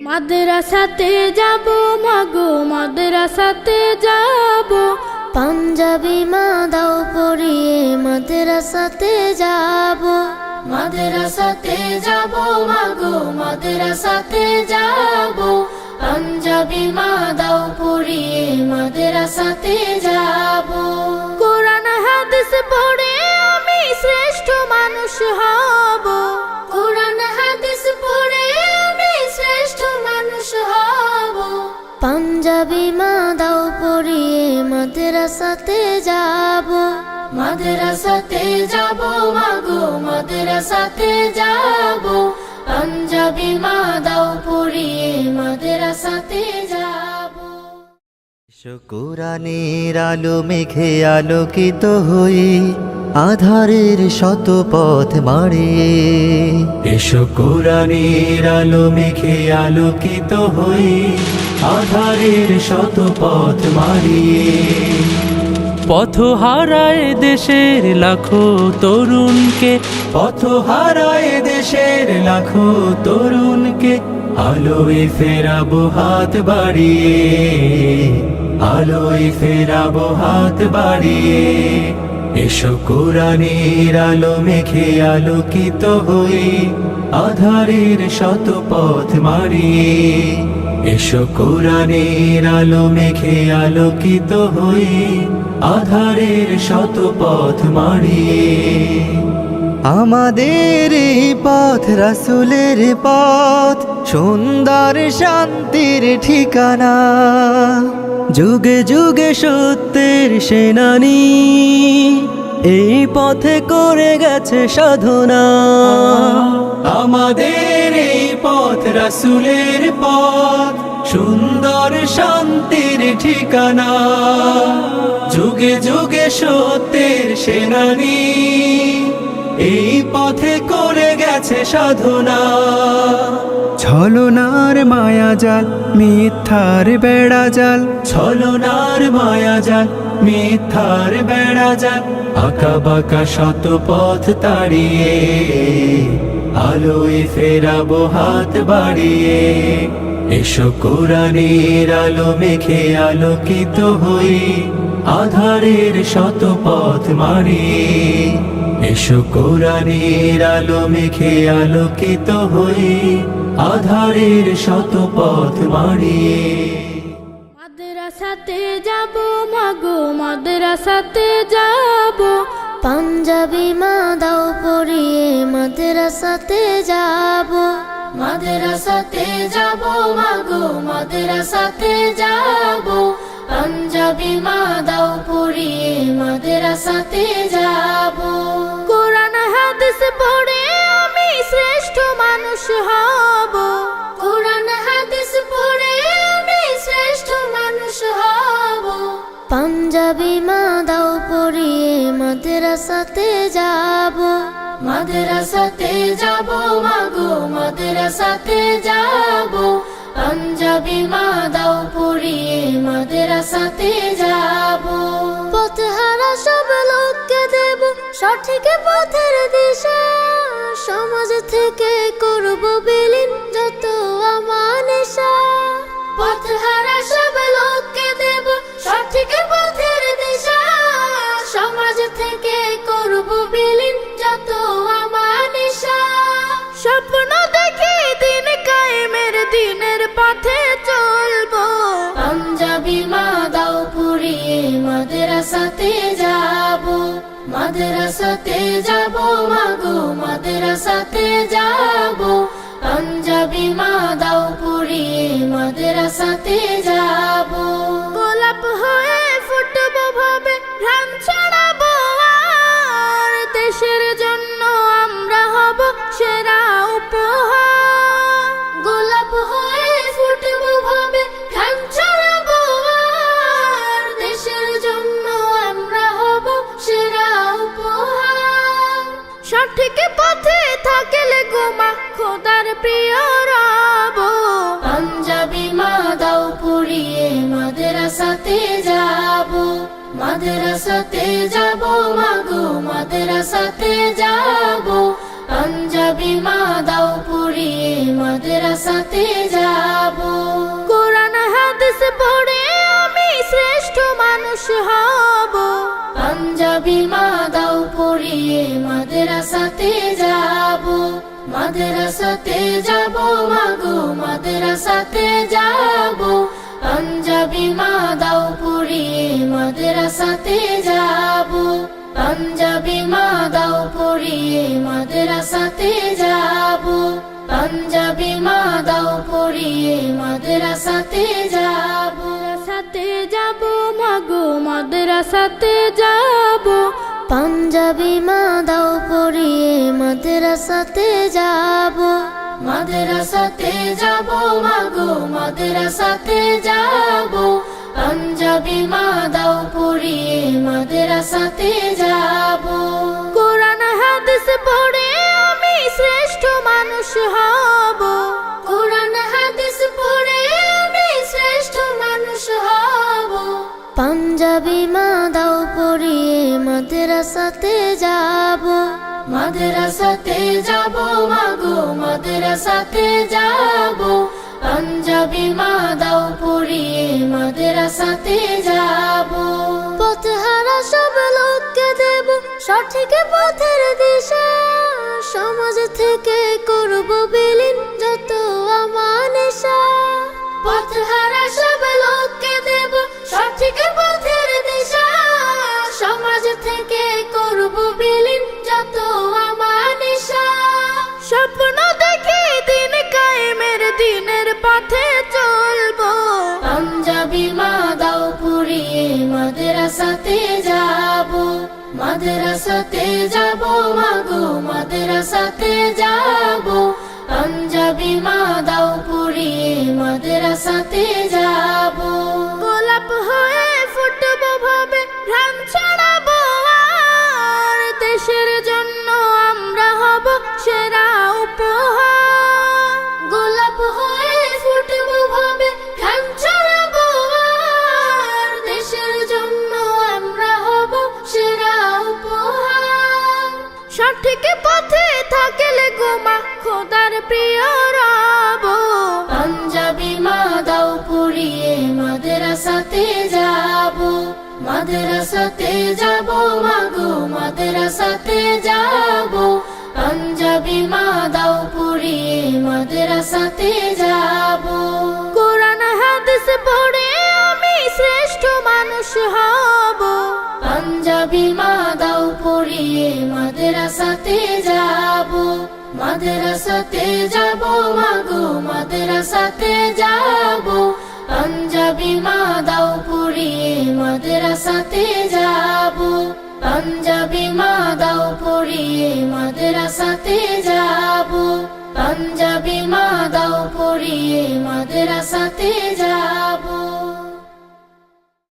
মাদ্রাসাতে যাব মাগো মাদ্রাসাতে যাব, পাঞ্জাবি মা দাও পরিয়ে মাদ্রাসাতে যাব। মাদ্রাসাতে যাব মাগো মাদ্রাসাতে যাব, পাঞ্জাবি মা দাও পরিয়ে মাদ্রাসাতে যাব। কোরআন হাদিস পড়ে আমি শ্রেষ্ঠ মানুষ হব, কোরআন হাদিস পড়ে আমি শ্রেষ্ঠ মানুষ হব। পাঞ্জাবি মা দাও পরিয়ে মাদ্রাসাতে যাব। মাদ্রাসাতে যাব মাগো মাদ্রাসাতে যাব, পাঞ্জাবি মা দাও পরিয়ে মাদ্রাসাতে যাব। কোরআনের আলো মেঘে আলোকিত হই, আধারের শত পথ মারিয়ে। এসো কোরআনের আলো মেঘে আলোকিত হই, আধারের শত পথ মারিয়ে। পথ হারায় দেশের লাখো তরুণকে, পথ হারায় দেশের লাখো তরুণকে, আলোয় ফেরাবো হাত বাড়িয়ে, আলোয় ফেরাবো হাত বাড়িয়ে। এসো কোরআনের আলো মেঘে আলোকিত হই, আধারের শত পথ মারিয়ে। এসো কোরআনের আলো মেঘে আলোকিত হই, আধারের শত পথ মারিয়ে। আমাদের এই পথ রাসূলের পথ, সুন্দর শান্তির ঠিকানা। যুগে যুগে সত্যের সেনানী, এই পথে করে গেছে সাধনা। আমাদের এই পথ রাসূলের পথ, সুন্দর শান্তির ঠিকানা। যুগে যুগে সত্যের সেনানী, এই পথে করে গেছে সাধনা। ছলনার মায়াজাল মিথ্যার বেড়াজাল, ছলনার মায়াজাল মিথ্যার বেড়াজাল, আঁকা বাঁকা শত পথ তাড়িয়ে, আলোয় ফেরাবো হাত বাড়িয়ে। এসো কোরআনের আলো মেঘে আলোকিত হই, আধারের শত পথ মারিয়ে। এসো কোরআনের আলো মেঘে আলোকিত হই, আধারের শত পথ মারিয়ে। মাদ্রাসাতে যাব মাগো মাদ্রাসাতে যাব, পাঞ্জাবি মা দাও পরিয়ে মাদ্রাসাতে যাব। মাদ্রাসাতে যাব মাগো মাদ্রাসাতে যাব, পাঞ্জাবি মা দাও পরিয়ে মাদ্রাসাতে যাব। কোরআন হাদিস পড়ে আমি শ্রেষ্ঠ মানুষ হব, কোরআন হাদিস পড়ে আমি শ্রেষ্ঠ মানুষ হব। পাঞ্জাবি মা দাও পরিয়ে মাদ্রাসাতে যাব। মাদ্রাসাতে যাব মাগো মাদ্রাসাতে যাব, পাঞ্জাবি মা দাও পরিয়ে মাদ্রাসাতে যাব। পথহারা সব লোককে দেব সঠিক পথের দিশা, সমাজ থেকে করব বিলীন যত আমানিশা। পথহারা সব লোককে দেব সঠিক পথের দিশা, সমাজ থেকে করব বিলীন যত আমানিশা। স্বপ্ন দেখি দিন কায়েমের দিনের পথে চলবো, পাঞ্জাবি মা দাও পরিয়ে মাদ্রাসাতে যাব। মাদ্রাসাতে যাব মাগো মাদ্রাসাতে যাব, পাঞ্জাবি মা দাও পরিয়ে মাদ্রাসাতে যাব। গোলাপ হয়ে ফুটবো ভাবে ঘ্রাণ ছড়াবো, আর দেশের জন্য আমরা হব সেরা উপহার। গোলাপ হয়ে ফুটবো ভাবে ঘ্রাণ ছড়াবো, আর দেশের জন্য আমরা হব সেরা উপহার। সঠিক পথে থাকলে গোমা খোদার প্রিয় রব, পাঞ্জাবি মা দাও পরিয়ে মাদ্রাসাতে যাব। মাদ্রাসাতে যাব মাগো মাদ্রাসাতে যাব, পাঞ্জাবি মা দাও পরিয়ে মাদ্রাসাতে যাব। মানুষ হব পাঞ্জাবি মা দাও পরিয়ে মাদ্রাসাতে যাব মাদ্রাসাতে যাব মাগো মাদ্রাসাতে যাব পাঞ্জাবি মা দাও পরিয়ে মাদ্রাসাতে যাব পাঞ্জাবি মা দাও পরিয়ে মাদ্রাসাতে যাব পাঞ্জাবি মা দাও পরিয়ে মাদ্রাসাতে যাব সাথে যাব মাগো মাদ্রাসাতে যাব পাঞ্জাবি মা দাও পরিয়ে মাদ্রাসাতে যাব মাদ্রাসাতে যাব মাগো মাদ্রাসাতে যাব পাঞ্জাবি মা দাও পরিয়ে মাদ্রাসাতে যাব কোরআন হাদিস পড়ে আমি শ্রেষ্ঠ মানুষ হব কোরআন হাদিস পড়ে আমি শ্রেষ্ঠ মানুষ হব পাঞ্জাবি মা দাও পরিয়ে মাদ্রাসাতে যাব মাদ্রাসাতে যাব মাগো মাদ্রাসাতে যাব পাঞ্জাবি মা দাও পরিয়ে মাদ্রাসাতে যাব পথহারা সব লোককে দেব সঠিক পথের দিশা সমাজ থেকে করব বিলীন যত আমানিশা পথহারা সব লোককে দেব সঠিক পথের দিশা সমাজ থেকে করব বিলীন যত আমানিশা স্বপ্ন দেখি দিন কায়েমের দিনের পথে চলবো পাঞ্জাবি মা দাও পরিয়ে মাদ্রাসাতে যাব মাদ্রাসাতে যাব মাগো মাদ্রাসাতে যাব পাঞ্জাবি মা দাও পরিয়ে মাদ্রাসাতে যাব গোলাপ হয়ে ফুটবো ভাবে রাম ছড়াবো আর দেশের জন্য আমরা হব সেরা উপহার গোলাপ হয়ে ফুটবো ভাবে রাম ছড়াবো আর দেশের জন্য আমরা হব সেরা উপহার সঠিক পথে থাকলে গোমা খোদার প্রিয় রব পাঞ্জাবি মা দাও পরিয়ে মাদ্রাসাতে যাব মাদ্রাসাতে যাব মাগো মাদ্রাসাতে যাব পাঞ্জাবি মা দাও পরিয়ে মাদ্রাসাতে যাব কোরআন হাদিস পড়ে আমি শ্রেষ্ঠ মানুষ হব পাঞ্জাবি মা দাও পরিয়ে মাদ্রাসাতে যাব মাদ্রাসাতে যাব মাগো মাদ্রাসাতে যাব পাঞ্জাবি মা দাও পরিয়ে মাদ্রাসাতে যাব পাঞ্জাবি মা দাও পরিয়ে মাদ্রাসাতে যাব পাঞ্জাবি মা দাও পরিয়ে মাদ্রাসাতে যাব